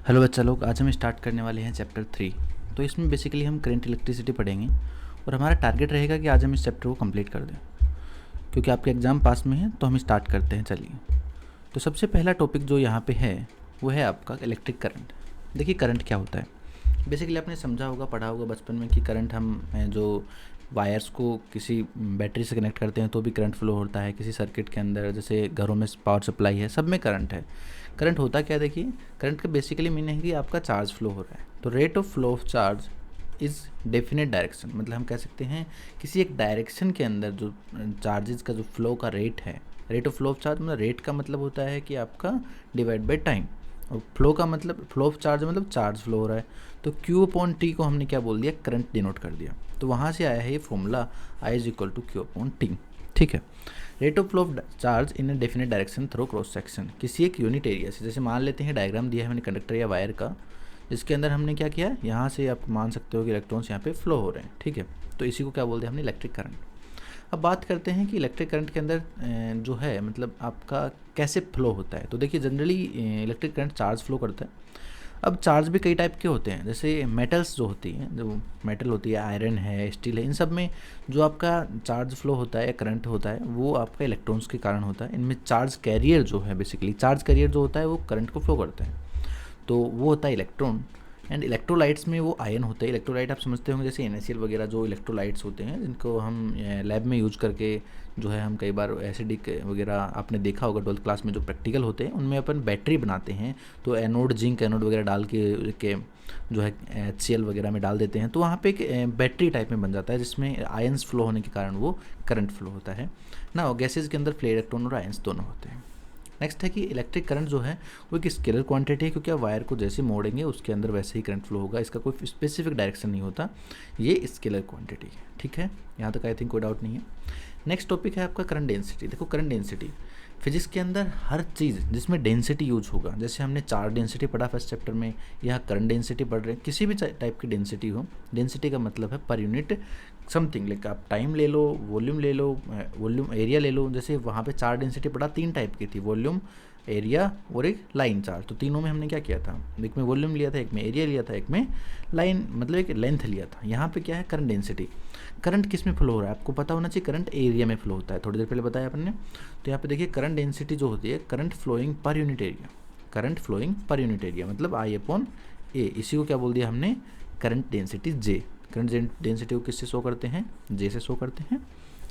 Hello बच्चा लोग, आज हम स्टार्ट करने वाले हैं चैप्टर 3। तो इसमें बेसिकली हम करंट इलेक्ट्रिसिटी पढ़ेंगे और हमारा टारगेट रहेगा कि आज हम इस चैप्टर को कंप्लीट कर दें, क्योंकि आपके एग्ज़ाम पास में है। तो हम स्टार्ट करते हैं, चलिए। तो सबसे पहला टॉपिक जो यहाँ पे है वो है आपका इलेक्ट्रिक करंट। देखिए करंट क्या होता है। बेसिकली आपने समझा होगा, पढ़ा होगा बचपन में कि करंट हम जो वायर्स को किसी बैटरी से कनेक्ट करते हैं तो भी करंट फ्लो होता है। किसी सर्किट के अंदर, जैसे घरों में पावर सप्लाई है, सब में करंट है। करंट होता क्या है, देखिए करंट का बेसिकली मीनिंग है कि आपका चार्ज फ्लो हो रहा है। तो rate of flow of charge is definite direction, मतलब हम कह सकते हैं किसी एक डायरेक्शन के अंदर जो चार्जेस का जो फ्लो का रेट है। Rate of flow of charge मतलब रेट का मतलब होता है कि आपका डिवाइड बाई टाइम, और फ्लो का मतलब फ्लो ऑफ चार्ज मतलब चार्ज फ्लो हो रहा है। तो क्यू अपॉन टी को हमने क्या बोल दिया, करंट डिनोट कर दिया। तो वहाँ से आया है ये formula I is equal to Q upon T. ठीक है। Rate of flow of charge in a definite direction through cross section, किसी एक यूनिट एरिया से। जैसे मान लेते हैं डायग्राम दिया है मैंने कंडक्टर या वायर का, जिसके अंदर हमने क्या किया, यहाँ से आप मान सकते हो कि इलेक्ट्रॉन्स यहाँ पे फ्लो हो रहे हैं। ठीक है। तो इसी को क्या बोलते हैं हमने, इलेक्ट्रिक करंट। अब बात करते हैं कि इलेक्ट्रिक करंट के अंदर जो है मतलब आपका कैसे फ्लो होता है। तो देखिए generally electric current charge flow करता है। अब चार्ज भी कई टाइप के होते हैं, जैसे मेटल्स जो होती हैं, जो मेटल होती है, आयरन है, स्टील है, इन सब में जो आपका चार्ज फ्लो होता है या करंट होता है वो आपका इलेक्ट्रॉन्स के कारण होता है। इनमें चार्ज कैरियर जो है, बेसिकली चार्ज कैरियर जो होता है वो करंट को फ्लो करता है, तो वो होता है इलेक्ट्रॉन। एंड इलेक्ट्रोलाइट्स में वो आयन होते हैं। इलेक्ट्रोलाइट आप समझते होंगे, जैसे NaCl वगैरह जो इलेक्ट्रोलाइट्स होते हैं, जिनको हम लैब में यूज करके जो है हम कई बार एसिडिक वगैरह आपने देखा होगा 12th क्लास में जो प्रैक्टिकल होते हैं उनमें अपन बैटरी बनाते हैं। तो एनोड जिंक एनोड वगैरह डाल के जो है HCl वगैरह में डाल देते हैं, तो वहाँ पे एक बैटरी टाइप में बन जाता है जिसमें आयंस फ्लो होने के कारण वो करंट फ्लो होता है ना। और गैसेज के अंदर फ्री इलेक्ट्रॉन और आयंस दोनों होते हैं। नेक्स्ट है कि इलेक्ट्रिक करंट जो है वो एक स्केलर क्वांटिटी है, क्योंकि आप वायर को जैसे मोड़ेंगे उसके अंदर वैसे ही करंट फ्लो होगा। इसका कोई स्पेसिफिक डायरेक्शन नहीं होता, ये स्केलर क्वांटिटी है। ठीक है, यहाँ तक आई थिंक कोई डाउट नहीं है। नेक्स्ट टॉपिक है आपका करंट डेंसिटी। देखो करंट डेंसिटी फिजिक्स के अंदर हर चीज़ जिसमें डेंसिटी यूज होगा, जैसे हमने चार्ज डेंसिटी पढ़ा फर्स्ट चैप्टर में, यहाँ करंट डेंसिटी पढ़ रहे हैं, किसी भी टाइप की डेंसिटी हो, डेंसिटी का मतलब है पर यूनिट समथिंग। लाइक आप टाइम ले लो, वॉल्यूम ले लो, वॉल्यूम एरिया ले लो। जैसे वहाँ पे चार्ज डेंसिटी पढ़ा, 3 टाइप की थी, वॉल्यूम, एरिया और एक लाइन चार्ज। तो तीनों में हमने क्या किया था, एक में वॉल्यूम लिया था, एक में एरिया लिया था, एक में लाइन मतलब एक लेंथ लिया था। यहाँ पे क्या है, करंट डेंसिटी। करंट किस में फ्लो हो रहा है आपको पता होना चाहिए, करंट एरिया में फ्लो होता है, थोड़ी देर पहले बताया अपन ने। तो यहाँ पे देखिए करंट डेंसिटी जो होती है, current flowing per unit area. Current flowing per unit area मतलब I अपॉन ए। इसी को क्या बोल दिया हमने, current density J। Current density को किससे शो करते हैं, J से शो करते हैं।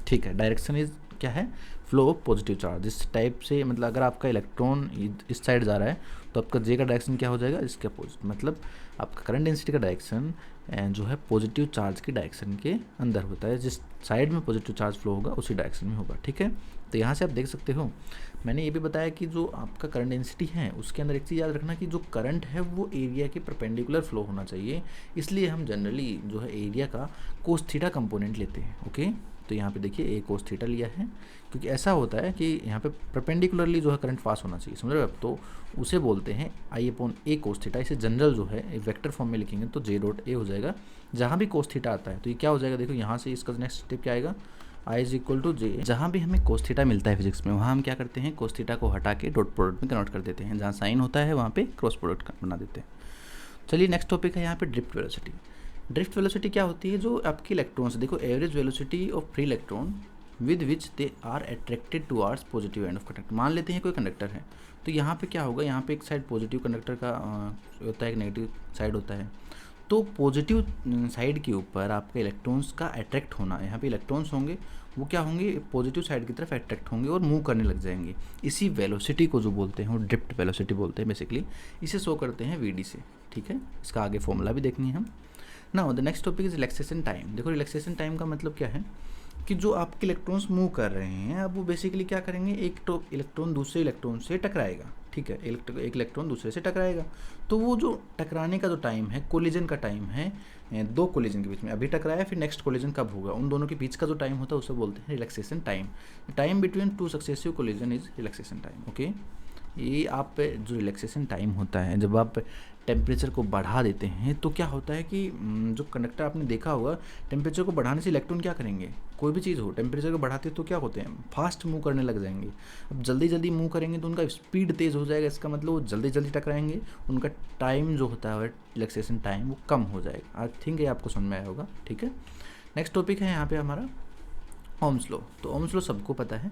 ठीक है। डायरेक्शन इज क्या है, फ्लो ऑफ पॉजिटिव चार्ज। इस टाइप से मतलब अगर आपका इलेक्ट्रॉन इस साइड जा रहा है तो आपका J का डायरेक्शन क्या हो जाएगा, इसके अपोजिट। मतलब आपका करंट डेंसिटी का डायरेक्शन जो है पॉजिटिव चार्ज की डायरेक्शन के अंदर होता है। जिस साइड में पॉजिटिव चार्ज फ्लो होगा उसी डायरेक्शन में होगा। ठीक है। तो यहाँ से आप देख सकते हो, मैंने ये भी बताया कि जो आपका करंट डेंसिटी है उसके अंदर एक चीज़ याद रखना कि जो करंट है वो एरिया के परपेंडिकुलर फ्लो होना चाहिए। इसलिए हम जनरली जो है एरिया का कोस थीटा कंपोनेंट लेते हैं। ओके। तो यहाँ पे देखिए ए कोस थीटा लिया है, क्योंकि ऐसा होता है कि यहाँ पे परपेंडिकुलरली जो है करंट पास होना चाहिए, समझ रहे हो आप। तो उसे बोलते हैं I upon A cos theta. इसे जनरल जो है वेक्टर फॉर्म में लिखेंगे तो J डॉट ए हो जाएगा। जहाँ भी कोस थीटा आता है तो ये क्या हो जाएगा, देखो यहाँ से इसका नेक्स्ट स्टेप क्या आएगा, I is equal to J। जहाँ भी हमें कोस थीटा मिलता है फिजिक्स में, वहाँ हम क्या करते हैं, कोस थीटा को हटा के डॉट प्रोडक्ट में कन्वर्ट कर देते हैं। जहाँ साइन होता है वहाँ पे क्रॉस प्रोडक्ट बना देते हैं। चलिए नेक्स्ट टॉपिक है यहाँ पे ड्रिफ्ट वेलोसिटी। ड्रिफ्ट वेलोसिटी क्या होती है, जो आपकी इलेक्ट्रॉन्स, देखो average velocity of free electron with which they are attracted towards positive end of conductor. मान लेते हैं कोई कंडक्टर है, तो यहाँ पे क्या होगा, यहाँ पे एक साइड पॉजिटिव कंडक्टर का होता है, एक नेगेटिव साइड होता है। तो पॉजिटिव साइड के ऊपर आपके इलेक्ट्रॉन्स का अट्रैक्ट होना, यहाँ पे इलेक्ट्रॉन्स होंगे वो क्या होंगे, पॉजिटिव साइड की तरफ अट्रैक्ट होंगे और मूव करने लग जाएंगे। इसी वेलोसिटी को जो बोलते हैं वो ड्रिफ्ट वेलोसिटी बोलते हैं बेसिकली। इसे शो करते हैं VD से। ठीक है। इसका आगे फॉर्मूला भी देखनी है हम ना। The next topic is relaxation time. देखो रिलैक्सेशन टाइम का मतलब क्या है कि जो आपके इलेक्ट्रॉन्स मूव कर रहे हैं अब वो बेसिकली क्या करेंगे, एक तो इलेक्ट्रॉन दूसरे इलेक्ट्रॉन से टकराएगा। ठीक है। एक इलेक्ट्रॉन दूसरे से टकराएगा, तो वो जो टकराने का जो टाइम है, कोलिजन का टाइम है, दो कोलिजन के बीच में, अभी टकराया फिर नेक्स्ट कोलिजन कब होगा, उन दोनों के बीच का जो टाइम होता है उसे बोलते हैं relaxation time. Time between two successive collision is relaxation time. Okay. ये आप जो रिलैक्सेशन टाइम होता है, जब आप टेम्परेचर को बढ़ा देते हैं तो क्या होता है कि जो कंडक्टर आपने देखा होगा, टेम्परेचर को बढ़ाने से इलेक्ट्रॉन क्या करेंगे, कोई भी चीज़ हो टेम्परेचर को बढ़ाते तो क्या होते हैं, फास्ट मूव करने लग जाएंगे। अब जल्दी जल्दी मूव करेंगे तो उनका स्पीड तेज़ हो जाएगा, इसका मतलब वो जल्दी जल्दी टकराएंगे, उनका टाइम जो होता है रिलैक्सेशन टाइम वो कम हो जाएगा। आई थिंक ये आपको समझ में आया होगा, ठीक है। नेक्स्ट टॉपिक है यहाँ पे हमारा ओम्स लॉ। तो ओम्स लॉ सबको पता है।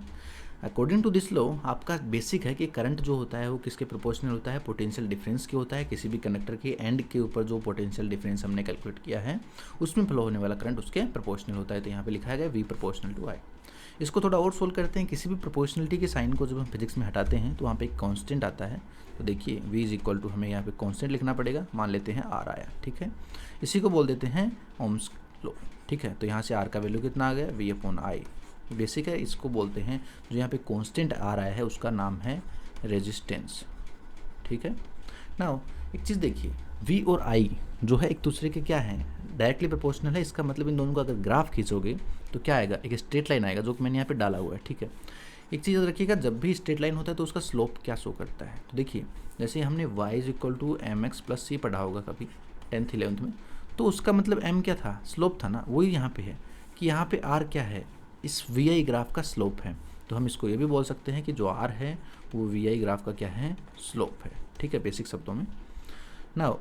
अकॉर्डिंग टू दिस लॉ आपका बेसिक है कि करंट जो होता है वो किसके प्रोपोर्शनल होता है, पोटेंशियल डिफरेंस के होता है। किसी भी कंडक्टर के एंड के ऊपर जो पोटेंशियल डिफरेंस हमने कैलकुलेट किया है उसमें फ्लो होने वाला करंट उसके प्रोपोर्शनल होता है। तो यहाँ पे लिखा गया V प्रोपोर्शनल टू I। इसको थोड़ा और सोल्व करते हैं। किसी भी प्रोपोर्शनलिटी के साइन को जब हम फिजिक्स में हटाते हैं तो वहाँ पे एक कांस्टेंट आता है। तो देखिए V इज इक्वल टू, हमें यहाँ पे कांस्टेंट लिखना पड़ेगा, मान लेते हैं R आया, ठीक है। इसी को बोल देते हैं ओम्स लॉ, ठीक है। तो यहाँ से R का वैल्यू कितना आ गया, V/I। बेसिक है, इसको बोलते हैं जो यहाँ पे कांस्टेंट आ रहा है उसका नाम है रेजिस्टेंस, ठीक है। नाउ एक चीज़ देखिए, V और I जो है एक दूसरे के क्या है, डायरेक्टली प्रोपोर्शनल है। इसका मतलब इन दोनों का अगर ग्राफ खींचोगे तो क्या आएगा, एक स्ट्रेट लाइन आएगा, जो कि मैंने यहाँ पे डाला हुआ है, ठीक है। एक चीज़ याद रखिएगा, जब भी स्ट्रेट लाइन होता है तो उसका स्लोप क्या शो करता है। तो देखिए जैसे हमने y = mx + c पढ़ा होगा कभी 10th 11th में, तो उसका मतलब m क्या था, स्लोप था ना। वही यहाँ पे है कि यहाँ पे r क्या है, इस VI ग्राफ का स्लोप है। तो हम इसको ये भी बोल सकते हैं कि जो R है वो VI ग्राफ का क्या है, स्लोप है, ठीक है, बेसिक शब्दों में। नाउ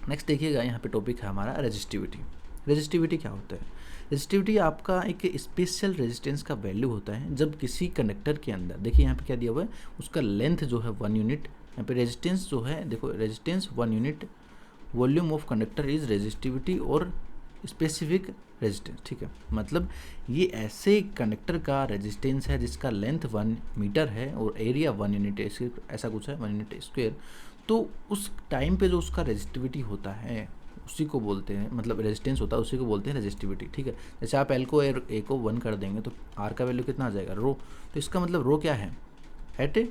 नेक्स्ट देखिएगा, यहाँ पे टॉपिक है हमारा रेजिस्टिविटी। रेजिस्टिविटी क्या होता है, रेजिस्टिविटी आपका एक स्पेशल रेजिस्टेंस का वैल्यू होता है जब किसी कंडक्टर के अंदर, देखिए यहाँ पे क्या दिया हुआ है, उसका लेंथ जो है 1 यूनिट, यहाँ पे रेजिस्टेंस जो है देखो, resistance 1 unit, volume of conductor is resistivity और स्पेसिफिक रेजिस्टेंस, ठीक है। मतलब ये ऐसे कंडक्टर का रेजिस्टेंस है जिसका लेंथ 1 मीटर है और एरिया 1 यूनिट है, ऐसा कुछ है, 1 यूनिट स्क्वायर। तो उस टाइम पे जो उसका रेजिस्टिविटी होता है उसी को बोलते हैं, मतलब रेजिस्टेंस होता है उसी को बोलते हैं रेजिस्टिविटी, ठीक है। जैसे आप एल को ए को 1 कर देंगे तो आर का वैल्यू कितना आ जाएगा, रो। तो इसका मतलब रो क्या है, एट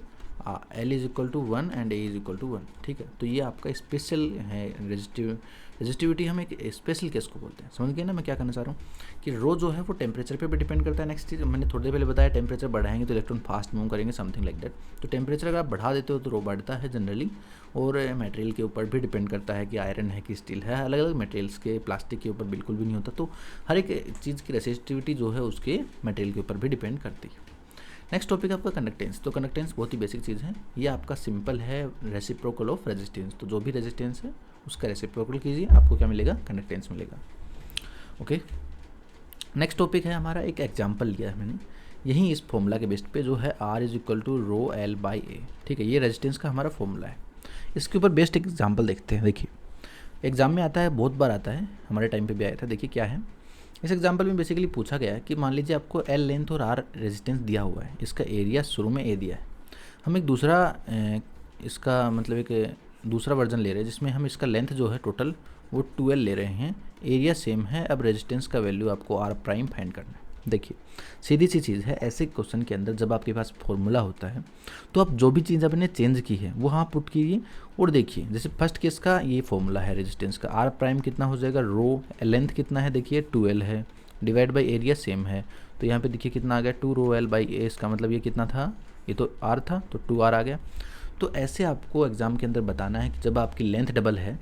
L = 1 एंड A = 1, ठीक है। तो ये आपका स्पेशल है रेजिस्टिविटी, हम एक स्पेशल केस को बोलते हैं। समझ गए ना मैं क्या करना चाह रहा हूँ, कि रो जो है वो टेम्परेचर पे भी डिपेंड करता है। नेक्स्ट चीज़ मैंने थोड़ी देर पहले बताया, टेम्परेचर बढ़ाएंगे तो इलेक्ट्रॉन फास्ट मूव करेंगे, समथिंग लाइक दैट। तो टेम्परेचर अगर आप बढ़ा देते हो तो रो बढ़ता है जनरली, और मटेरियल के ऊपर भी डिपेंड करता है कि आयरन है कि स्टील है, अलग अलग मटेरियल्स के, प्लास्टिक के ऊपर बिल्कुल भी नहीं होता। तो हर एक चीज़ की रेजिस्टिविटी जो है उसके मटेरियल के ऊपर भी डिपेंड करती है। नेक्स्ट टॉपिक आपका कंडक्टेंस। तो कंडक्टेंस बहुत ही बेसिक चीज़ है, ये आपका सिंपल है रेसिप्रोकल ऑफ रेजिस्टेंस। तो जो भी रेजिस्टेंस है उसका रेसिप्रोकल कीजिए, आपको क्या मिलेगा, कंडक्टेंस मिलेगा, ओके। नेक्स्ट टॉपिक है हमारा, एक एग्जांपल लिया है मैंने, यही इस फॉर्मूला के बेस्ट पे जो है R = ρL/A, ठीक है। ये रेजिस्टेंस का हमारा फॉर्मूला है। इसके ऊपर बेस्ट एग्जांपल देखते हैं। देखिए एग्जाम में आता है, बहुत बार आता है, हमारे टाइम पे भी आया था। देखिए क्या है, इस एग्जांपल में बेसिकली पूछा गया है कि मान लीजिए आपको L लेंथ और R रेजिस्टेंस दिया हुआ है, इसका एरिया शुरू में A दिया है। हम एक दूसरा इसका मतलब एक दूसरा वर्जन ले रहे हैं जिसमें हम इसका लेंथ जो है टोटल वो 12 ले रहे हैं, एरिया सेम है। अब रेजिस्टेंस का वैल्यू आपको R' फाइंड करना है। देखिए सीधी सी चीज़ है, ऐसे क्वेश्चन के अंदर जब आपके पास फॉर्मूला होता है तो आप जो भी चीज़ आपने चेंज की है वो हाँ पुट कीजिए। और देखिए जैसे फर्स्ट केस का ये फॉर्मूला है रेजिस्टेंस का, R' कितना हो जाएगा, रो, लेंथ कितना है देखिए 12 है, डिवाइड बाई एरिया सेम है। तो यहाँ पे देखिए कितना आ गया, 2ρL/A। इसका मतलब ये कितना था, ये तो R था तो 2R आ गया। तो ऐसे आपको एग्जाम के अंदर बताना है कि जब आपकी लेंथ डबल है,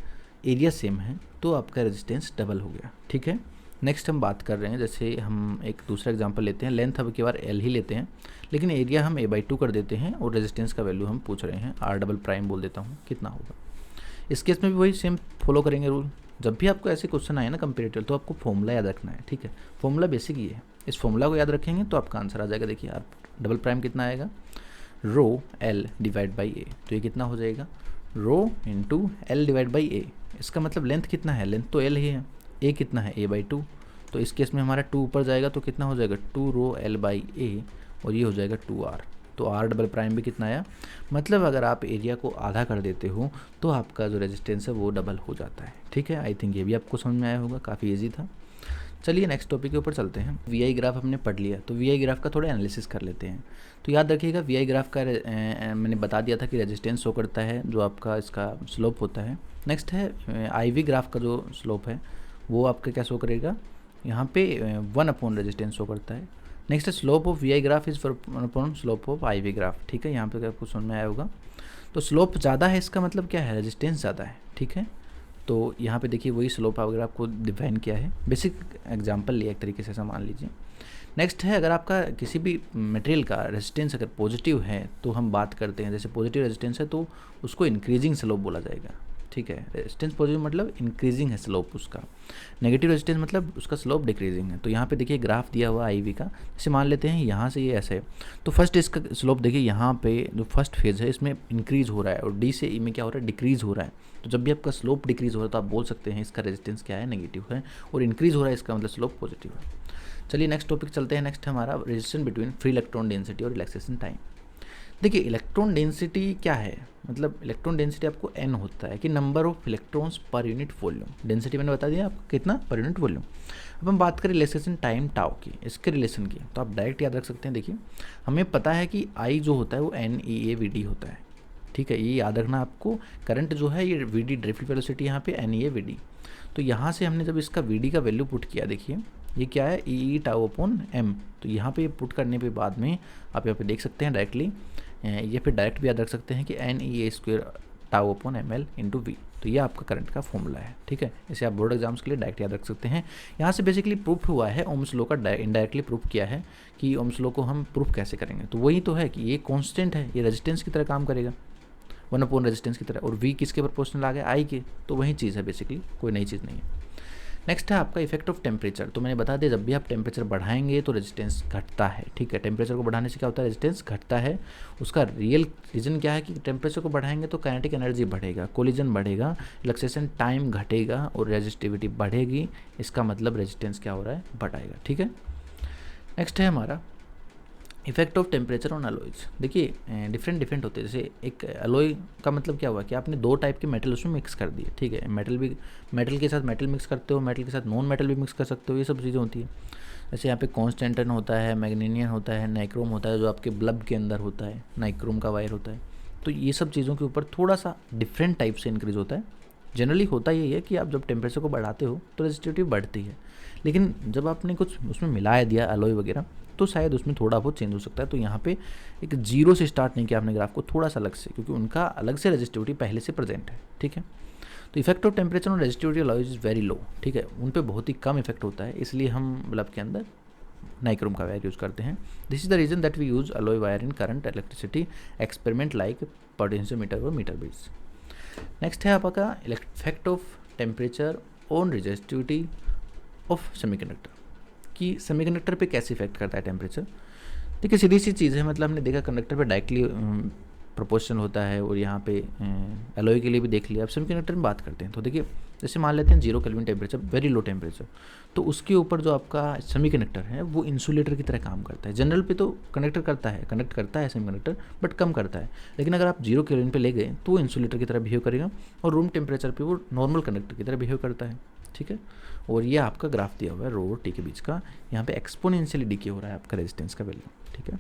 एरिया सेम है, तो आपका रेजिस्टेंस डबल हो गया, ठीक है। नेक्स्ट हम बात कर रहे हैं, जैसे हम एक दूसरा एग्जांपल लेते हैं, लेंथ अब की बार L ही लेते हैं, लेकिन एरिया हम A/2 कर देते हैं और रेजिस्टेंस का वैल्यू हम पूछ रहे हैं, R" बोल देता हूँ, कितना होगा। इस केस में भी वही सेम फॉलो करेंगे रूल। जब भी आपको ऐसे क्वेश्चन आए ना कंपेरेटिव, तो आपको फॉर्मूला याद रखना है, ठीक है। फॉर्मूला बेसिक ये है, इस फॉर्मूला को याद रखेंगे तो आपका आंसर आ जाएगा। देखिए R" कितना आएगा, ρL/A। तो ये कितना हो जाएगा, रो इंटू L/A। इसका मतलब लेंथ कितना है, लेंथ तो L ही है, A कितना है, A/2। तो इस केस में हमारा 2 ऊपर जाएगा तो कितना हो जाएगा, 2ρL/A, और ये हो जाएगा 2R। तो R" भी कितना आया, मतलब अगर आप एरिया को आधा कर देते हो तो आपका जो रेजिस्टेंस है वो डबल हो जाता है, ठीक है। आई थिंक ये भी आपको समझ में आया होगा, काफ़ी ईजी था। चलिए नेक्स्ट टॉपिक के ऊपर चलते हैं। VI ग्राफ हमने पढ़ लिया, तो VI ग्राफ का थोड़ा एनालिसिस कर लेते हैं। तो याद रखिएगा VI ग्राफ का मैंने बता दिया था कि रेजिस्टेंस शो करता है, जो आपका इसका स्लोप होता है। नेक्स्ट है IV ग्राफ का जो स्लोप है वो आपका क्या शो करेगा, यहाँ पे 1 अपॉन रेजिस्टेंस शो करता है। नेक्स्ट है slope of V I graph is upon slope of I V graph, ठीक है। यहाँ पे आपको समझ में आया होगा। तो स्लोप ज़्यादा है इसका मतलब क्या है, रेजिस्टेंस ज़्यादा है, ठीक है। तो यहाँ पे देखिए वही स्लोप अगर आपको डिफाइन किया है, बेसिक एग्जांपल लिया एक तरीके से ऐसा मान लीजिए। नेक्स्ट है, अगर आपका किसी भी मटेरियल का रेजिस्टेंस अगर पॉजिटिव है तो हम बात करते हैं, जैसे पॉजिटिव रेजिस्टेंस है तो उसको इंक्रीजिंग स्लोप बोला जाएगा, ठीक है। रेजिस्टेंस पॉजिटिव मतलब इंक्रीजिंग है स्लोप उसका, नेगेटिव रेजिस्टेंस मतलब उसका स्लोप डिक्रीजिंग है। तो यहाँ पे देखिए ग्राफ दिया हुआ आई वी का, जैसे मान लेते हैं यहाँ से ये ऐसे है, तो फर्स्ट इसका स्लोप देखिए यहाँ पे जो फर्स्ट फेज़ है इसमें इंक्रीज हो रहा है और डी से ई में क्या हो रहा है, डिक्रीज हो रहा है। तो जब भी आपका स्लोप डिक्रीज हो रहा है तो आप बोल सकते हैं इसका रेजिस्टेंस क्या है, नेगेटिव है, और इंक्रीज हो रहा है इसका मतलब स्लोप पॉजिटिव है। चलिए नेक्स्ट टॉपिक चलते हैं। नेक्स्ट हमारा resistance between free electron density और रिलैक्सेशन टाइम। देखिए इलेक्ट्रॉन डेंसिटी क्या है, मतलब इलेक्ट्रॉन डेंसिटी आपको n होता है कि number of electrons per unit volume. Density मैंने बता दिया आपको कितना पर यूनिट वॉल्यूम। अब हम बात करें रिलैक्सेशन टाइम टाउ की, इसके रिलेशन की, तो आप डायरेक्ट याद रख सकते हैं। देखिए हमें पता है कि I जो होता है वो NEAVD होता है, ठीक है। ये याद रखना आपको। करंट जो है ये VD ड्रिफ्ट वेलोसिटी यहाँ पे NEAVD। तो यहाँ से हमने जब इसका VD का वैल्यू पुट किया, देखिए ये क्या है, ई टाउ अपॉन एम। तो यहाँ पे पुट करने पे बाद में आप यहाँ पे देख सकते हैं डायरेक्टली, ये फिर डायरेक्ट भी याद रख सकते हैं कि NEA² tau upon ML into V. तो ये आपका करंट का फॉर्मूला है, ठीक है। इसे आप बोर्ड एग्जाम्स के लिए डायरेक्ट याद रख सकते हैं। यहाँ से बेसिकली प्रूफ हुआ है, ओम्स लॉ का इनडायरेक्टली प्रूफ किया है कि ओम्स लॉ को हम प्रूफ कैसे करेंगे। तो वही तो है कि ये कॉन्स्टेंट है, ये रेजिस्टेंस की तरह काम करेगा, 1 अपॉन रेजिस्टेंस की तरह, और वी किसके प्रोपोर्शनल आ गया, I के। तो वही चीज़ है बेसिकली, कोई नई चीज़ नहीं है। नेक्स्ट है आपका इफेक्ट ऑफ टेम्परेचर। तो मैंने बता दिया जब भी आप टेम्परेचर बढ़ाएंगे तो रेजिस्टेंस घटता है, ठीक है। टेम्परेचर को बढ़ाने से क्या होता है, रेजिस्टेंस घटता है। उसका रियल रीज़न क्या है कि टेम्परेचर को बढ़ाएंगे तो काइनेटिक एनर्जी बढ़ेगा, कोलिजन बढ़ेगा, रिलैक्सेशन टाइम घटेगा और रेजिस्टिविटी बढ़ेगी। इसका मतलब रेजिस्टेंस क्या हो रहा है, बढ़ाएगा, ठीक है। नेक्स्ट है हमारा effect of temperature on alloys. देखिए डिफरेंट होते हैं। जैसे एक अलॉय का मतलब क्या हुआ कि आपने 2 टाइप के मेटल उसमें मिक्स कर दिए, ठीक है। मेटल के साथ मेटल मिक्स करते हो, मेटल के साथ नॉन मेटल भी मिक्स कर सकते हो, ये सब चीज़ें होती है। जैसे यहाँ पे कॉन्स्टेंटन होता है, मैग्नीनियम होता है, नाइक्रोम होता है, जो आपके बल्ब के अंदर होता है, नाइक्रोम का वायर होता है। तो ये सब चीज़ों के ऊपर थोड़ा सा डिफरेंट टाइप से इंक्रीज होता है। जनरली होता यही है कि आप जब टेम्परेचर को बढ़ाते हो तो रेजिस्टिविटी बढ़ती है, लेकिन जब आपने कुछ उसमें मिलाया दिया अलॉय वगैरह तो शायद उसमें थोड़ा बहुत चेंज हो सकता है। तो यहाँ पे एक 0 से स्टार्ट नहीं किया आपने ग्राफ को, थोड़ा सा अलग से, क्योंकि उनका अलग से रेजिस्टिविटी पहले से प्रेजेंट है, ठीक है। तो इफेक्ट ऑफ टेम्परेचर और resistivity alloys is very low, ठीक है। उन पर बहुत ही कम इफेक्ट होता है, इसलिए हम बल्ब के अंदर नाइक्रोम का वायर यूज़ करते हैं। This is the reason that we use alloy wire in current electricity experiment like potentiometer और मीटर ब्रिज। नेक्स्ट है आपका effect of temperature on resistivity of semiconductor, कि सेमीकंडक्टर पे कैसे इफेक्ट करता है टेम्परेचर। देखिए सीधी सी चीज़ है, मतलब हमने देखा कंडक्टर पे डायरेक्टली प्रोपोर्शन होता है, और यहाँ पे एलॉय के लिए भी देख लिया। अब सेमीकंडक्टर में बात करते हैं तो देखिए जैसे मान लेते हैं 0 kelvin temperature, very low temperature, तो उसके ऊपर जो आपका सेमीकंडक्टर है वो इंसुलेटर की तरह काम करता है। जनरल पे तो कंडक्ट करता है सेमीकंडक्टर, बट कम करता है। लेकिन अगर आप 0 केल्विन पे ले गए तो वो इंसुलेटर की तरह बिहेव करेगा, और रूम टेम्परेचर पे वो नॉर्मल कंडक्टर की तरह बिहेव करता है, ठीक है। और ये आपका ग्राफ दिया हुआ है रो और टी के बीच का, यहाँ पे एक्सपोनेंशियली डीके हो रहा है आपका रेजिस्टेंस का वैल्यू, ठीक है।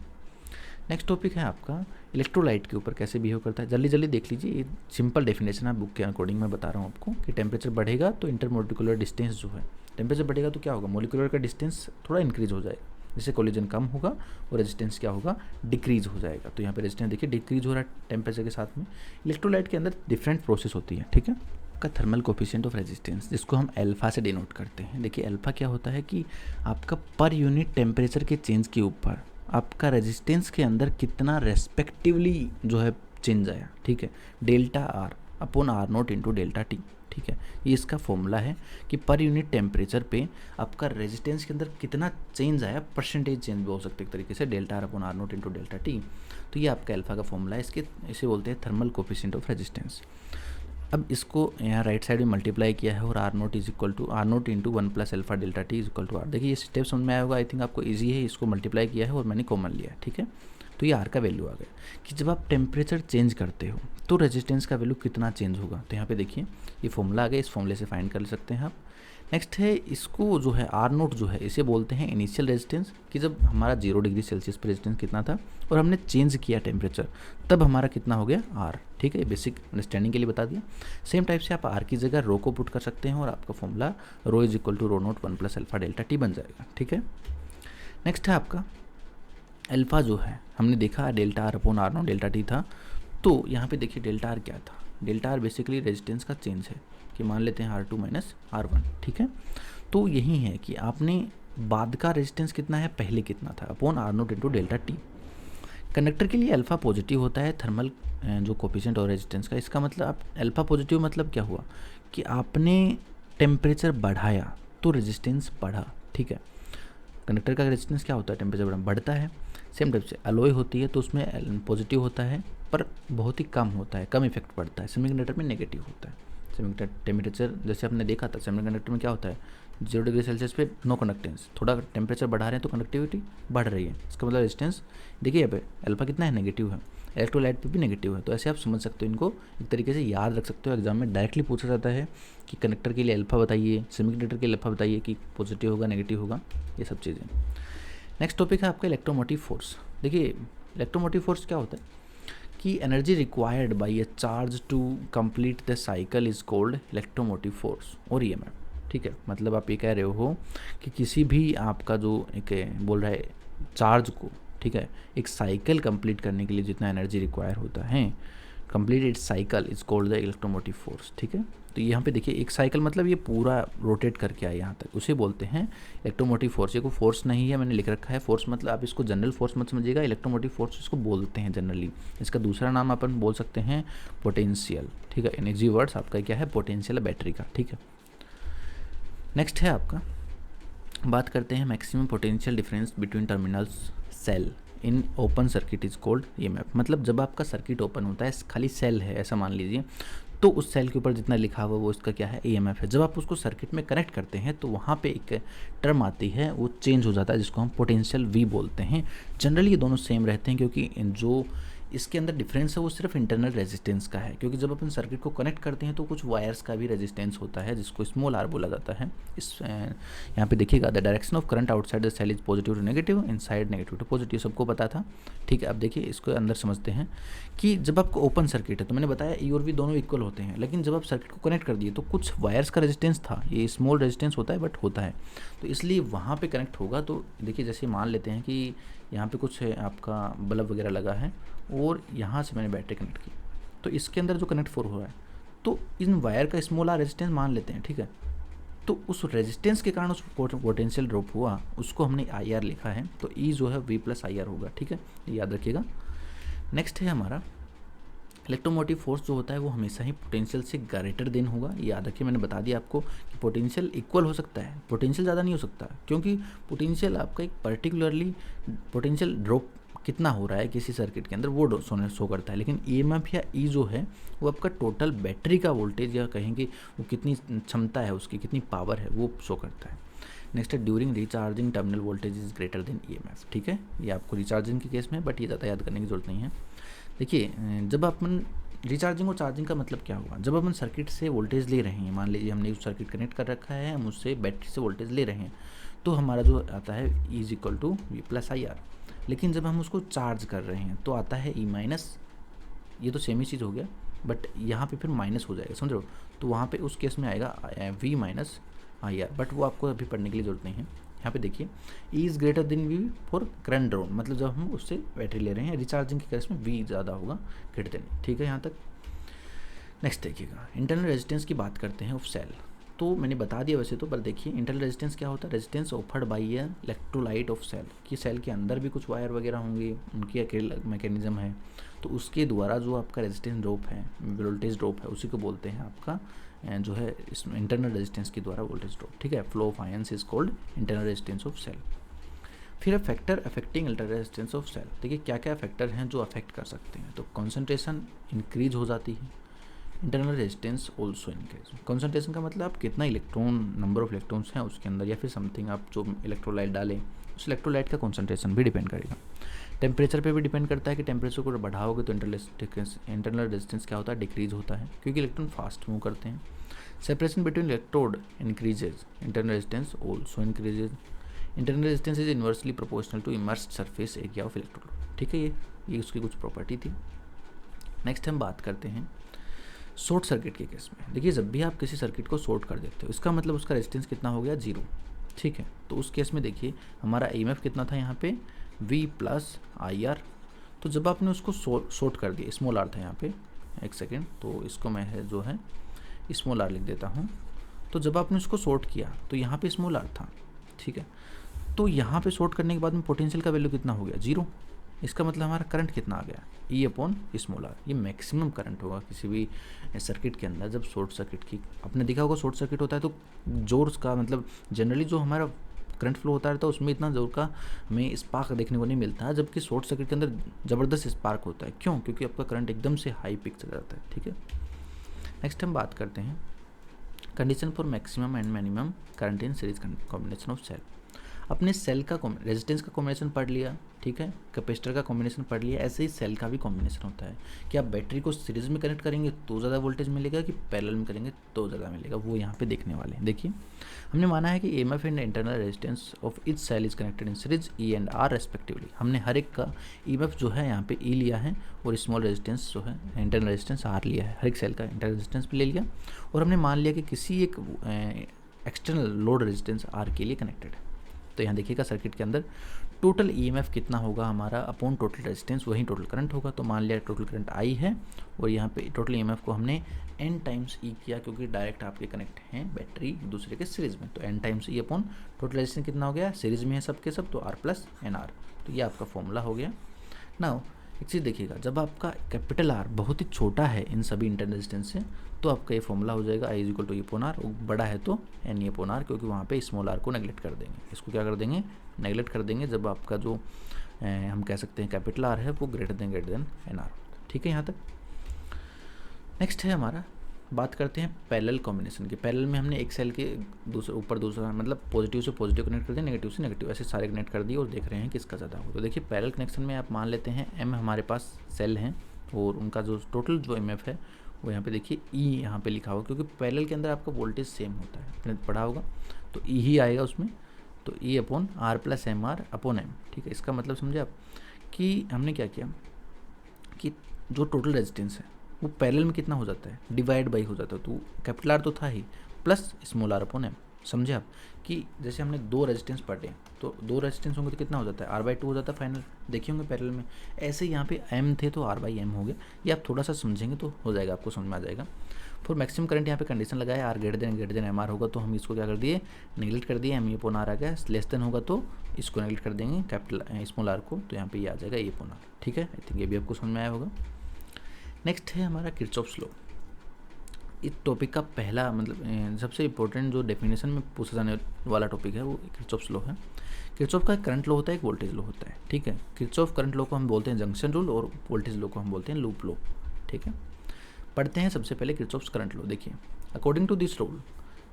नेक्स्ट टॉपिक है आपका इलेक्ट्रोलाइट के ऊपर कैसे बिहेव करता है। जल्दी देख लीजिए, ये सिंपल डेफिनेशन है बुक के अकॉर्डिंग मैं बता रहा हूँ आपको कि टेम्परेचर बढ़ेगा तो इंटरमोलिकुलर डिस्टेंस जो है, टेम्परेचर बढ़ेगा तो क्या होगा, मोलिकुलर का डिस्टेंस थोड़ा इंक्रीज हो जाएगा, जिससे कोलिजन कम होगा और रेजिस्टेंस क्या होगा, डिक्रीज हो जाएगा। तो यहाँ पे रेजिस्टेंस देखिए डिक्रीज हो रहा है टेम्परेचर के साथ में। इलेक्ट्रोलाइट के अंदर डिफरेंट प्रोसेस होती है, ठीक है। आपका थर्मल कोफिशिएंट ऑफ रेजिस्टेंस, जिसको हम अल्फा से डिनोट करते हैं। देखिए अल्फा क्या होता है कि आपका पर यूनिट टेम्परेचर के चेंज के ऊपर आपका रेजिस्टेंस के अंदर कितना रेस्पेक्टिवली जो है चेंज आया, ठीक है। Delta R upon R naught into delta T, ठीक है। ये इसका फॉर्मूला है कि पर यूनिट टेम्परेचर पे आपका रेजिस्टेंस के अंदर कितना चेंज आया, परसेंटेज चेंज भी हो सकता है एक तरीके से, delta R upon R naught into delta T. तो ये आपका अल्फा का फॉर्मूला है, इसे बोलते हैं थर्मल कोफिशिएंट ऑफ रेजिस्टेंस। अब इसको यहाँ राइट साइड में मल्टीप्लाई किया है, और R naught is equal to R naught into 1 plus alpha delta T is equal to R. देखिए ये स्टेप समझ में आया होगा, आई थिंक आपको इजी है। इसको मल्टीप्लाई किया है और मैंने कॉमन लिया है, ठीक है। तो ये आर का वैल्यू आ गया कि जब आप टेम्परेचर चेंज करते हो तो रेजिस्टेंस का वैल्यू कितना चेंज होगा। तो यहाँ पे देखिए ये फॉर्मूला आ गया, इस फॉर्मूले से फाइंड कर सकते हैं आप। नेक्स्ट है इसको जो है आर नोट जो है इसे बोलते हैं इनिशियल रेजिस्टेंस, कि जब हमारा 0 डिग्री सेल्सियस पर रेजिस्टेंस कितना था और हमने चेंज किया टेम्परेचर, तब हमारा कितना हो गया आर, ठीक है। बेसिक अंडरस्टैंडिंग के लिए बता दिया। सेम टाइप से आप आर की जगह रो को पुट कर सकते हैं, और आपका formula rho is equal to rho naught 1 plus alpha delta T बन जाएगा, ठीक है। नेक्स्ट है आपका अल्फ़ा जो है, हमने देखा delta R upon R naught delta T था, तो यहाँ पे देखिए डेल्टा आर क्या था, डेल्टा आर बेसिकली रेजिस्टेंस का चेंज है कि मान लेते हैं R2 माइनस R1, ठीक है। तो यही है कि आपने बाद का रेजिस्टेंस कितना है, पहले कितना था, upon R naught into delta T. Conductor के लिए अल्फ़ा पॉजिटिव होता है थर्मल जो कोफिशिएंट और रेजिस्टेंस का, इसका मतलब आप अल्फ़ा पॉजिटिव मतलब क्या हुआ कि आपने टेम्परेचर बढ़ाया तो रेजिस्टेंस बढ़ा, ठीक है। कंडक्टर का रेजिस्टेंस क्या होता है, टेम्परेचर बढ़ता है। सेम टाइप से अलॉय होती है तो उसमें पॉजिटिव होता है पर बहुत ही कम होता है, कम इफेक्ट पड़ता है। सेमीकंडक्टर में नेगेटिव होता है। सेमीकंडक्टर टेम्परेचर जैसे आपने देखा था, सेमीकंडक्टर में क्या होता है, 0 डिग्री सेल्सियस पे नो कंडक्टेंस, थोड़ा टेम्परेचर बढ़ा रहे हैं तो कंडक्टिविटी बढ़ रही है, इसका मतलब रेजिस्टेंस देखिए यहाँ पे अल्फा कितना है, नेगेटिव है। इलेक्ट्रोलाइट पे भी नेगेटिव है, तो ऐसे आप समझ सकते हो, इनको एक तरीके से याद रख सकते हो। एग्जाम में डायरेक्टली पूछा जाता है कि कंडक्टर के लिए अल्फा बताइए, सेमीकंडक्टर के लिए अल्फा बताइए कि पॉजिटिव होगा नेगेटिव होगा, ये सब चीज़ें। नेक्स्ट टॉपिक है आपका इलेक्ट्रोमोटिव फोर्स। देखिए इलेक्ट्रोमोटिव फोर्स क्या होता है कि energy required by a charge to complete the cycle is called electromotive force और ईएमएफ, ठीक है। मतलब आप ये कह रहे हो कि किसी भी आपका जो एक बोल रहा है चार्ज को, ठीक है, एक साइकिल कंप्लीट करने के लिए जितना एनर्जी रिक्वायर होता है, complete it's cycle is called the electromotive force, ठीक है। तो यहाँ पे देखिए एक साइकिल मतलब ये पूरा रोटेट करके आए यहाँ तक, उसे बोलते हैं इलेक्ट्रोमोटिव फोर्स। ये कोई फोर्स नहीं है, मैंने लिख रखा है फोर्स, मतलब आप इसको जनरल फोर्स मत समझिएगा, इलेक्ट्रोमोटिव फोर्स इसको बोलते हैं जनरली। इसका दूसरा नाम अपन बोल सकते हैं पोटेंशियल, ठीक है। एनर्जी वर्ड्स आपका क्या है, पोटेंशियल बैटरी का, ठीक है। नेक्स्ट है आपका, बात करते हैं maximum potential difference between terminals cell in open circuit is called EMF. मतलब जब आपका सर्किट ओपन होता है, खाली सेल है ऐसा मान लीजिए, तो उस सेल के ऊपर जितना लिखा हुआ वो इसका क्या है, ईएमएफ है। जब आप उसको सर्किट में कनेक्ट करते हैं तो वहाँ पे एक टर्म आती है, वो चेंज हो जाता है, जिसको हम पोटेंशियल वी बोलते हैं। जनरली ये दोनों सेम रहते हैं, क्योंकि जो इसके अंदर डिफरेंस है वो सिर्फ इंटरनल रेजिस्टेंस का है, क्योंकि जब अपन सर्किट को कनेक्ट करते हैं तो कुछ वायर्स का भी रेजिस्टेंस होता है, जिसको स्मॉल आर बोला जाता है। इस यहाँ पे देखिएगा, the direction of current outside the cell is positive to negative, inside negative to positive, सबको पता था, ठीक है। अब देखिए इसको अंदर समझते हैं कि जब आपको ओपन सर्किट है तो मैंने बताया ई और वी दोनों इक्वल होते हैं, लेकिन जब आप सर्किट को कनेक्ट कर दिए तो कुछ वायर्स का रेजिस्टेंस था, ये स्मॉल रेजिस्टेंस होता है बट होता है, तो इसलिए वहाँ पे कनेक्ट होगा। तो देखिए जैसे मान लेते हैं कि यहाँ पे कुछ है आपका बल्ब वगैरह लगा है और यहाँ से मैंने बैटरी कनेक्ट की, तो इसके अंदर जो कनेक्ट हो रहा है तो इन वायर का स्मॉल आर रेजिस्टेंस मान लेते हैं, ठीक है। तो उस रेजिस्टेंस के कारण उस पोटेंशियल ड्रॉप हुआ, उसको हमने आई आर लिखा है, तो ई जो है वी प्लस आई आर होगा, ठीक है, ये याद रखिएगा। नेक्स्ट है हमारा इलेक्ट्रोमोटिव फोर्स जो होता है वो हमेशा ही पोटेंशियल से ग्रेटर देन होगा, ये याद रखिए। मैंने बता दिया आपको कि पोटेंशियल इक्वल हो सकता है, पोटेंशियल ज़्यादा नहीं हो सकता, क्योंकि पोटेंशियल आपका एक पर्टिकुलरली पोटेंशियल ड्रॉप कितना हो रहा है किसी सर्किट के अंदर वो शो करता है, लेकिन ईएमएफ या ई जो है वो आपका टोटल बैटरी का वोल्टेज या कहेंगे वो कितनी क्षमता है उसकी, कितनी पावर है वो शो करता है। नेक्स्ट है during recharging terminal voltage is greater than EMF, ठीक है। ये आपको रिचार्जिंग के केस में, बट ये ज़्यादा याद करने की जरूरत नहीं है। देखिए जब अपन रिचार्जिंग और चार्जिंग का मतलब क्या हुआ, जब अपन सर्किट से वोल्टेज ले रहे हैं, मान लीजिए हमने उस सर्किट कनेक्ट कर रखा है, हम उससे बैटरी से वोल्टेज ले रहे हैं, तो हमारा जो आता है E is equal to V plus I R. लेकिन जब हम उसको चार्ज कर रहे हैं तो आता है ई माइनस, ये तो सेम ही चीज़ हो गया, बट यहाँ पे फिर माइनस हो जाएगा, समझ लो। तो वहाँ पे उस केस में आएगा V minus I R, but वो आपको अभी पढ़ने के लिए जरूरत नहीं है। यहाँ पे देखिए E is greater than V for current drawn, मतलब जब हम उससे बैटरी ले रहे हैं, रिचार्जिंग के केस में वी ज़्यादा होगा ग्रेटर देन, ठीक है यहाँ तक। नेक्स्ट देखिएगा इंटरनल रेजिस्टेंस की बात करते हैं ऑफ सेल, तो मैंने बता दिया वैसे तो, पर देखिए इंटरनल रेजिस्टेंस क्या होता है, resistance offered by a electrolyte of cell, कि सेल के अंदर भी कुछ वायर वगैरह होंगे, उनकी अकेले मैकेनिज्म है, तो उसके द्वारा जो आपका रेजिस्टेंस ड्रॉप है, वोल्टेज ड्रॉप है, उसी को बोलते हैं आपका जो है इस इंटरनल रेजिस्टेंस के द्वारा वोल्टेज ड्रॉप, ठीक है। Flow of ions is called internal resistance of cell. फिर factor affecting internal resistance of cell, देखिए क्या क्या फैक्टर हैं जो अफेक्ट कर सकते हैं। तो कॉन्सेंट्रेशन इंक्रीज हो जाती है, internal resistance also increase. Concentration का मतलब आप कितना इलेक्ट्रॉन, नंबर ऑफ इलेक्ट्रॉन्स हैं उसके अंदर, या फिर समथिंग आप जो इलेक्ट्रोलाइट डालें उस इलेक्ट्रोलाइट का कॉन्सेंट्रेशन भी डिपेंड करेगा। टेम्परेचर पे भी डिपेंड करता है कि टेम्परेचर को बढ़ाओगे तो इंटरनल रेजिस्टेंस क्या होता है, डिक्रीज होता है, क्योंकि इलेक्ट्रॉन फास्ट मूव करते हैं। Separation between electrode increases, internal resistance also increases. Internal resistance is inversely proportional to immersed surface area of electrode, ठीक है। ये उसकी कुछ प्रॉपर्टी थी। नेक्स्ट हम बात करते हैं शॉर्ट सर्किट के केस में। देखिए जब भी आप किसी सर्किट को शॉर्ट कर देते हो, इसका मतलब उसका रेजिस्टेंस कितना हो गया, जीरो। ठीक है। तो उस केस में देखिए हमारा EMF कितना था यहाँ पे V प्लस IR। तो जब आपने उसको शॉर्ट कर दिया, स्मॉल r था यहाँ पे, एक सेकेंड, तो इसको मैं है जो है स्मॉल r लिख देता हूँ। तो जब आपने उसको शॉर्ट किया तो यहाँ पे स्मॉल r था, ठीक है। तो यहाँ पे शॉर्ट करने के बाद में पोटेंशियल का वैल्यू कितना हो गया, 0। इसका मतलब हमारा करंट कितना आ गया, E अपॉन स्मॉल r। ये मैक्सिमम करंट होगा किसी भी सर्किट के अंदर जब शॉर्ट सर्किट की, आपने देखा होगा शॉर्ट सर्किट होता है तो जोर का मतलब जनरली जो हमारा करंट फ्लो होता रहता है उसमें इतना जोर का हमें स्पार्क देखने को नहीं मिलता है, जबकि शॉर्ट सर्किट के अंदर ज़बरदस्त स्पार्क होता है। क्यों? क्योंकि आपका करंट एकदम से हाई पिक चला जाता है, ठीक है। नेक्स्ट हम बात करते हैं condition for maximum and minimum current in series combination of cell. अपने सेल का रेजिस्टेंस का कॉम्बिनेशन पढ़ लिया, ठीक है, कैपेसिटर का कॉम्बिनेशन पढ़ लिया, ऐसे ही सेल का भी कॉम्बिनेशन होता है कि आप बैटरी को सीरीज में कनेक्ट करेंगे तो ज़्यादा वोल्टेज मिलेगा कि पैरेलल में करेंगे तो ज़्यादा मिलेगा, वो यहाँ पे देखने वाले हैं। देखिए हमने माना है कि EMF and internal resistance of each cell is connected in series E and R respectively. हमने हर एक का EMF जो है यहाँ पे E लिया है और स्मॉल रेजिस्टेंस जो है इंटरनल रेजिस्टेंस R लिया है, हर एक सेल का इंटरनल रेजिस्टेंस भी ले लिया। और हमने मान लिया कि किसी एक एक्सटर्नल लोड रेजिस्टेंस R के लिए कनेक्टेड है। तो यहाँ देखिएगा सर्किट के अंदर टोटल EMF कितना होगा हमारा अपॉन टोटल रेजिस्टेंस, वही टोटल करंट होगा। तो मान लिया टोटल करंट I है और यहाँ पे टोटल EMF को हमने N टाइम्स E किया क्योंकि डायरेक्ट आपके कनेक्ट हैं बैटरी एक दूसरे के सीरीज में। तो N times E upon total resistance कितना हो गया, सीरीज में है सबके सब, तो R प्लस NR। तो ये आपका फॉर्मूला हो गया। नाउ एक चीज़ देखिएगा, जब आपका कैपिटल R बहुत ही छोटा है इन सभी इंटरनल रेजिस्टेंस से तो आपका ये फॉर्मूला हो जाएगा I is equal to E upon R। बड़ा है तो N E अपॉन R, क्योंकि वहाँ पे स्मॉल r को नेगलेक्ट कर देंगे। इसको क्या कर देंगे, नेगलेक्ट कर देंगे जब आपका जो हम कह सकते हैं कैपिटल R है वो ग्रेटर देन NR। ठीक है यहाँ तक। नेक्स्ट है हमारा, बात करते हैं पैरेलल कॉम्बिनेशन की। पैरेलल में हमने एक सेल के दूसरे ऊपर दूसरा मतलब पॉजिटिव से पॉजिटिव कनेक्ट कर दिया, नेगेटिव से नेगेटिव, ऐसे सारे कनेक्ट कर दिए और देख रहे हैं किसका ज़्यादा होगा। तो देखिए पैरेलल कनेक्शन में आप मान लेते हैं M हमारे पास सेल हैं और उनका जो टोटल जो EMF है वो यहाँ पे देखिए E यहाँ पे लिखा होगा, क्योंकि पैरेलल के अंदर आपका वोल्टेज सेम होता है, आपने पढ़ा होगा, तो E ही आएगा उसमें। तो E upon R plus MR upon M। ठीक है, इसका मतलब समझे आप कि हमने क्या किया कि जो टोटल रेजिस्टेंस है वो पैरेलल में कितना हो जाता है, डिवाइड बाई हो जाता है। तो कैपिटल R तो था ही plus small r upon M। समझे आप कि जैसे हमने दो रेजिस्टेंस पढ़े तो दो रेजिस्टेंस होंगे तो कितना हो जाता है, R/2 हो जाता है फाइनल, देखे होंगे पैरेलल में। ऐसे यहाँ पे M थे तो R/M हो गया। ये आप थोड़ा सा समझेंगे तो हो जाएगा, आपको समझ में आ जाएगा। फॉर मैक्सिमम करंट यहाँ पे कंडीशन लगाया R ग्रेटर देन MR होगा, तो हम इसको क्या कर दिए, नेगलेक्ट कर दिए, M अपॉन R आ गया। लेस देन होगा तो इसको नेगलेक्ट कर देंगे कैपिटल स्मॉल r को, तो यहाँ पे ये आ जाएगा E अपॉन R। ठीक है, आई थिंक ये भी आपको समझ में आया होगा। नेक्स्ट है हमारा किरचॉफ्स लॉ। इस टॉपिक का पहला मतलब सबसे इम्पोर्टेंट जो डेफिनेशन में पूछा जाने वाला टॉपिक है वो किरचॉफ्स लॉ है। किरचॉफ का करंट लॉ होता है, एक वोल्टेज लॉ होता है। ठीक है, किरचॉफ करंट लॉ को हम बोलते हैं जंक्शन रूल और वोल्टेज लॉ को हम बोलते हैं लूप लॉ। ठीक है, पढ़ते हैं सबसे पहले किरचॉफ्स करंट लॉ। देखिए according to this rule,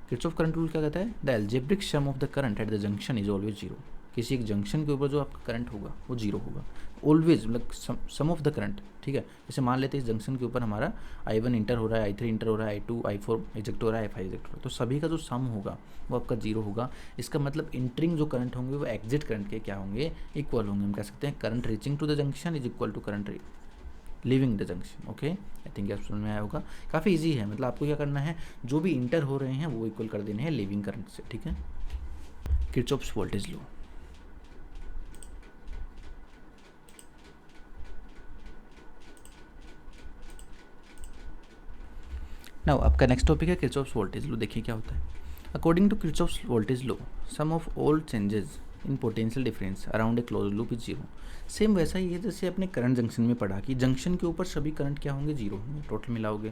Kirchhoff current rule क्या कहता है, the algebraic sum of the current at the junction is always zero. किसी एक जंक्शन के ऊपर जो आपका करंट होगा वो जीरो होगा, ऑलवेज, मतलब सम ऑफ द करंट। ठीक है, जैसे मान लेते हैं इस जंक्शन के ऊपर हमारा I1 इंटर हो रहा है, I3 इंटर हो रहा है, I2 I4 एजेक्ट हो रहा है, I5 एजेक्ट हो रहा है, तो सभी का जो सम होगा वो आपका जीरो होगा। इसका मतलब इंटरिंग जो करंट होंगे वो एग्जिट करंट के क्या होंगे, इक्वल होंगे। हम कह सकते हैं current reaching to the junction is equal to current leaving the junction. Okay, I think आप समझ में आया होगा। काफ़ी ईजी है, मतलब आपको क्या करना है, जो भी इंटर हो रहे हैं वो इक्वल कर देने हैं लिविंग करंट से। ठीक है, किरचॉफ्स वोल्टेज लॉ। नाउ आपका नेक्स्ट टॉपिक है किरचॉफ्स वोल्टेज लॉ। देखिए क्या होता है, according to Kirchhoff's voltage law sum of all changes in potential difference around a close loop is zero. Same वैसा ही है जैसे अपने करंट जंक्शन में पढ़ा कि जंक्शन के ऊपर सभी करंट क्या होंगे, जीरो होंगे। टोटल मिलाओगे,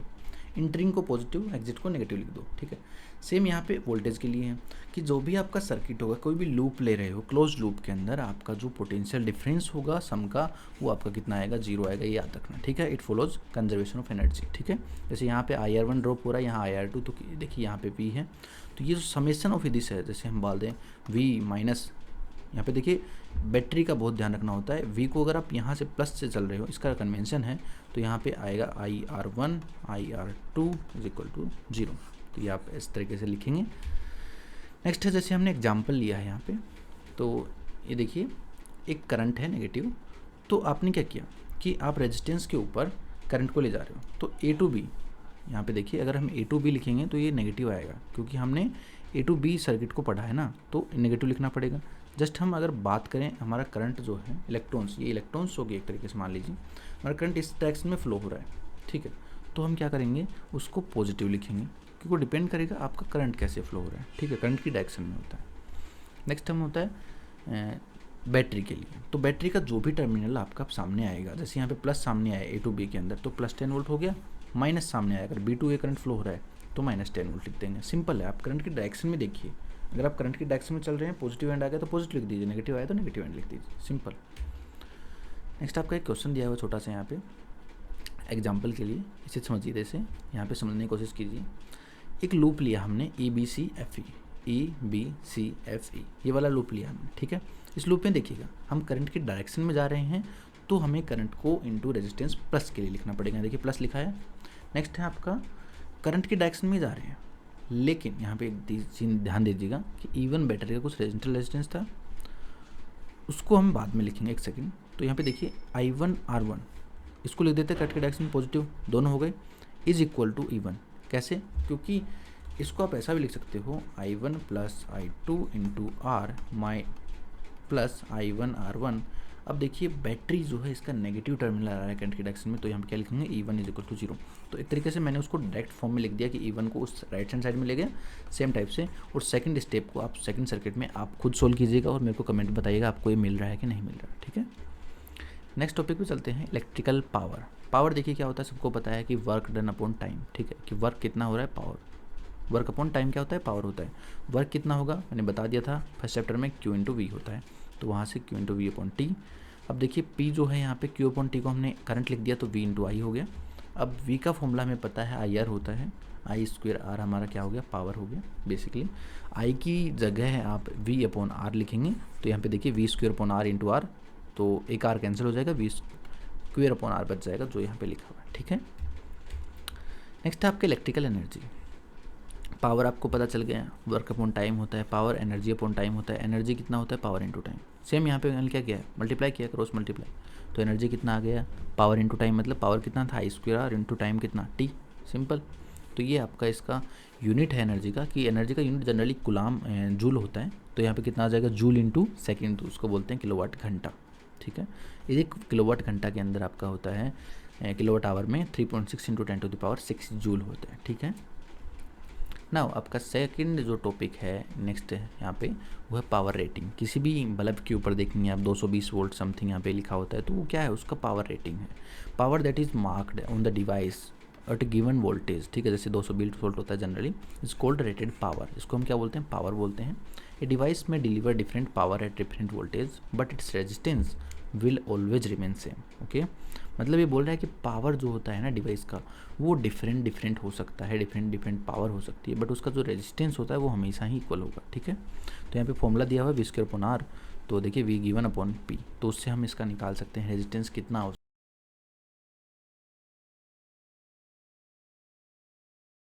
इंटरिंग को पॉजिटिव एग्जिट को नेगेटिव लिख दो। ठीक है, सेम यहाँ पे वोल्टेज के लिए है कि जो भी आपका सर्किट होगा, कोई भी लूप ले रहे हो, क्लोज लूप के अंदर आपका जो पोटेंशियल डिफरेंस होगा सम का, वो आपका कितना आएगा, जीरो आएगा, ये याद रखना। ठीक है, it follows conservation of energy. ठीक है, जैसे यहाँ पे IR1 ड्रॉप हो रहा है, यहाँ IR2, तो देखिए यहाँ पे P है, तो ये जो समेशन ऑफ दिस है, जैसे हम बोल दें V माइनस, यहाँ पे देखिए बैटरी का बहुत ध्यान रखना होता है। V को अगर आप यहाँ से प्लस से चल रहे हो, इसका कन्वेंशन है, तो यहाँ पे आएगा IR1 IR2 is equal to zero. तो ये आप इस तरीके से लिखेंगे। नेक्स्ट है, जैसे हमने एग्जांपल लिया है यहाँ पे, तो ये देखिए एक करंट है नेगेटिव, तो आपने क्या किया कि आप रेजिस्टेंस के ऊपर करंट को ले जा रहे हो, तो A to B यहाँ पे देखिए अगर हम ए टू बी लिखेंगे तो ये नेगेटिव आएगा, क्योंकि हमने ए टू बी सर्किट को पढ़ा है ना, तो नेगेटिव लिखना पड़ेगा। जस्ट हम अगर बात करें हमारा करंट जो है इलेक्ट्रॉन्स, ये इलेक्ट्रॉन्स हो गए एक तरीके से, मान लीजिए हमारा करंट इस डायरेक्शन में फ्लो हो रहा है, ठीक है, तो हम क्या करेंगे उसको पॉजिटिव लिखेंगे, क्योंकि वो डिपेंड करेगा आपका करंट कैसे फ्लो हो रहा है, ठीक है, करंट की डायरेक्शन में होता है। नेक्स्ट हम होता है बैटरी के लिए, तो बैटरी का जो भी टर्मिनल आपका सामने आएगा, जैसे यहाँ पे प्लस सामने आया ए टू बी के अंदर तो प्लस 10 वोल्ट हो गया, माइनस सामने आया अगर B to A current flow हो रहा है तो माइनस 10 वोल्ट लिख देंगे। सिंपल है, आप करंट की डायरेक्शन में देखिए, अगर आप करंट की डायरेक्शन में चल रहे हैं पॉजिटिव एंड आ गया तो पॉजिटिव लिख दीजिए, नेगेटिव आया तो नेगेटिव एंड लिख दीजिए, सिंपल। नेक्स्ट आपका एक क्वेश्चन दिया हुआ छोटा सा यहाँ पे एग्जाम्पल के लिए, इसे समझिए, जैसे यहाँ पे समझने की कोशिश कीजिए। एक लूप लिया हमने A B C F E, ये वाला लूप लिया हमने, ठीक है। इस लूप में देखिएगा हम करंट की डायरेक्शन में जा रहे हैं तो हमें करंट को इनटू रेजिस्टेंस प्लस के लिए लिखना पड़ेगा, देखिए प्लस लिखा है। नेक्स्ट है आपका करंट की डायरेक्शन में जा रहे हैं, लेकिन यहाँ पे एक चीज़ ध्यान दीजिएगा कि इवन बैटरी का कुछ रेजिस्टेंस था, उसको हम बाद में लिखेंगे, एक सेकेंड। तो यहाँ पे देखिए I1 R1 इसको लिख देते हैं करंट की डायरेक्शन में पॉजिटिव, दोनों हो गए, इज इक्वल टू E1। कैसे? क्योंकि इसको आप ऐसा भी लिख सकते हो I1 plus I2 into R माई प्लस I1 R1। अब देखिए बैटरी जो है इसका नेगेटिव टर्मिनल आ रहा है करंट की डायरेक्शन में, तो यहाँ पे क्या लिखेंगे E1 इज इक्वल टू 0। तो एक तरीके से मैंने उसको डायरेक्ट फॉर्म में लिख दिया कि E1 को उस राइट हैंड साइड में ले गया सेम टाइप से, और सेकंड स्टेप को आप सेकंड सर्किट में आप खुद सोल्व कीजिएगा और मेरे को कमेंट बताइएगा आपको ये मिल रहा है कि नहीं मिल रहा है, ठीक है। नेक्स्ट टॉपिक पे चलते हैं, इलेक्ट्रिकल पावर। पावर देखिए क्या होता है, सबको पता है कि वर्क डन अपॉन टाइम, ठीक है, कि वर्क कितना हो रहा है, पावर। वर्क अपॉन टाइम क्या होता है, पावर होता है। वर्क कितना होगा मैंने बता दिया था फर्स्ट चैप्टर में, Q इंटू वी होता है, तो वहाँ से Q into V upon T. अब देखिए P जो है यहाँ पे Q अपॉन टी को हमने करंट लिख दिया तो V इंटू आई हो गया। अब V का फॉर्मूला हमें पता है आई आर होता है, आई स्क्वेयर आर हमारा क्या हो गया, पावर हो गया। बेसिकली आई की जगह है आप V अपॉन आर लिखेंगे, तो यहाँ पे देखिए V square upon R into R, तो एक आर कैंसिल हो जाएगा, V स्क्वेयर अपॉन आर बच जाएगा जो यहाँ पे लिखा हुआ है, ठीक है। नेक्स्ट है आपका इलेक्ट्रिकल एनर्जी। पावर आपको पता चल गया, वर्क अपॉन टाइम होता है, पावर एनर्जी अपॉन टाइम होता है। एनर्जी कितना होता है, पावर इनटू टाइम। सेम यहाँ पे मैंने क्या किया है, मल्टीप्लाई किया, क्रॉस मल्टीप्लाई, तो एनर्जी कितना आ गया, पावर इनटू टाइम, मतलब पावर कितना था आई स्क्वायर आर इंटू टाइम कितना टी, सिंपल। तो ये आपका इसका यूनिट है एनर्जी का, कि एनर्जी का यूनिट जनरली गुलाम जूल होता है, तो यहाँ पे कितना आ जाएगा, जूल इंटू सेकेंड, तो उसको बोलते हैं किलोवाट घंटा, ठीक है। एक किलोवाट घंटा के अंदर आपका होता है किलोवाट आवर में 3.6 into 10 to the power 6 joule होता है, ठीक है। नाउ आपका सेकंड जो टॉपिक है नेक्स्ट है यहाँ पे, वो है पावर रेटिंग। किसी भी बल्ब के ऊपर देखेंगे आप 220 वोल्ट समथिंग यहाँ पे लिखा होता है, तो वो क्या है, उसका पावर रेटिंग है। Power that is marked on the device at given voltage, ठीक है, जैसे 220 वोल्ट होता है generally, is called rated power. इसको हम क्या बोलते हैं, पावर बोलते हैं। ए डिवाइस में deliver different power at different voltage but its resistance will always remain same, okay. मतलब ये बोल रहा है कि पावर जो होता है ना डिवाइस का, वो डिफरेंट हो सकता है, डिफरेंट पावर हो सकती है, बट उसका जो रेजिस्टेंस होता है वो हमेशा ही इक्वल होगा, ठीक है। तो यहाँ पे फॉर्मूला दिया हुआ है V स्क्वायर अपॉन आर, तो देखिए V गिवन अपॉन P, तो उससे हम इसका निकाल सकते हैं रेजिस्टेंस कितना हो